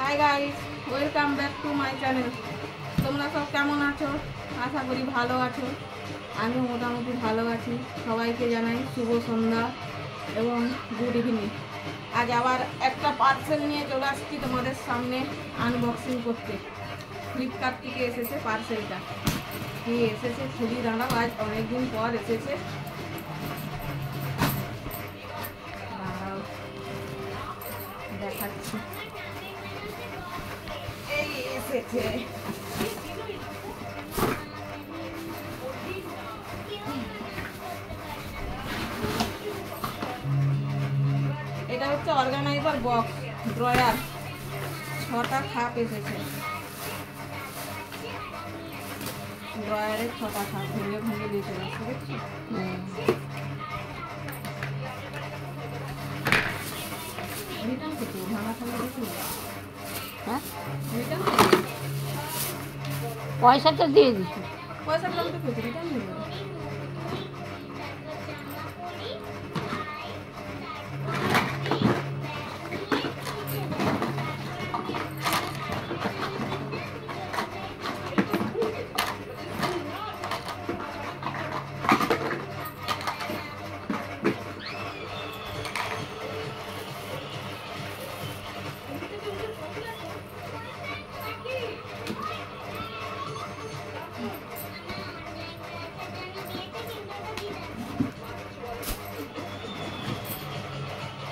Hi guys, welcome back to my channel. তোমরা সব কেমন আছো? আশা করি ভালো আছো। আমিও মোটামুটি ভালো আছি। সবাইকে জানাই শুভ সন্ধ্যা এবং গুড ইভিনিং। আজ আবার একটা পার্সেল নিয়ে চলে আসছি তোমাদের সামনে আনবক্সিং করতে। ফ্লিপকার্ট থেকে এসেছে পার্সেলটা। কি এসেছে খুবই দাঁড়াও, আজ অনেকদিন পর এসেছে। দাঁড়াও দেখাচ্ছি। এই এসেছে, এটা হচ্ছে অর্গানাইজার বক্স ড্রয়ার। 6টা খাপ এসেছে। ড্রয়ারের 6টা খাপ ভেঙে ভেঙে দিয়ে চলে আসছে, দেখছি। রিটার্ন করতে ভাঙা খাবার দেখি। হ্যাঁ, রিটার্ন পয়সা তো দিয়ে দিছি। পয়সা দিলাম তো পেয়েছি, রিটার্ন দেবো।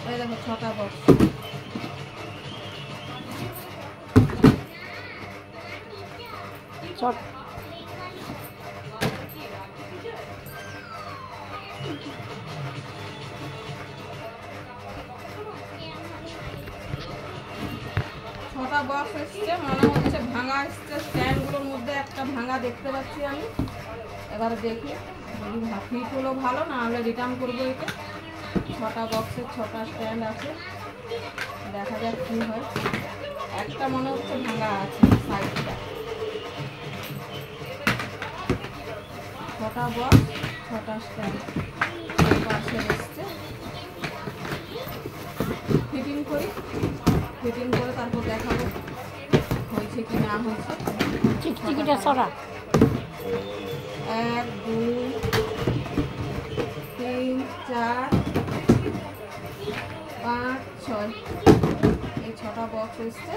এই দেখো 6টা বক্স। চট ছটা বক্স এসছে, মনে হচ্ছে ভাঙা এসছে। স্ট্যান্ডগুলোর মধ্যে একটা ভাঙা দেখতে পাচ্ছি আমি। এবারে দেখি যদি ফিট হলো ভালো, না হলে রিটার্ন করবো এটা। 6টা বক্সের 6টা স্ট্যান্ড আছে, দেখা যাক কী হয়। একটা মনে হচ্ছে ভাঙা আছে সাইডটা। 6টা বক্স 6টা স্ট্যান্ড পার্সেল এসছে। ফিটিং করি, ফিটিং করে তারপর দেখাবো হয়েছে কি না হয়েছে। টিকিটটা সরা। 1 2 3 4 5 6 এই 6টা বক্স এসছে।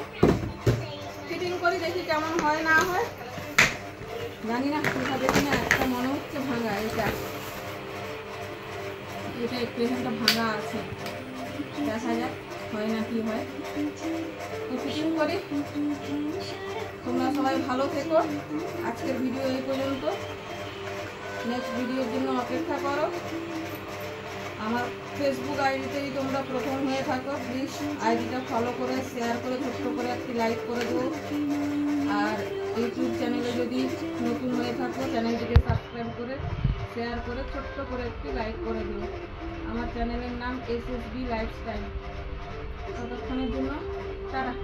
ফিটিং করি, দেখি কেমন হয় না হয়। জানি না কি হবে কিনা। একটা মনে হচ্ছে ভাঙা, এটা একটু এখানটা ভাঙা আছে। দেখা যাক হয় না কি হয়। তো ফিটিং করি। তোমরা সবাই ভালো থেকো। আজকের ভিডিও এই পর্যন্ত। নেক্সট ভিডিওর জন্য অপেক্ষা করো। আমার ফেসবুক আইডিতেই তোমরা প্রথম হয়ে থাকো, প্লিজ আইডিটা ফলো করে শেয়ার করে ছোট্ট করে একটি লাইক করে দেবো। আর ইউটিউব চ্যানেলে যদি নতুন হয়ে থাকো, চ্যানেলটিকে সাবস্ক্রাইব করে শেয়ার করে ছোট্ট করে একটি লাইক করে দিও। আমার চ্যানেলের নাম SSB লাইফস্টাইল। ততক্ষণের জন্য টাটা।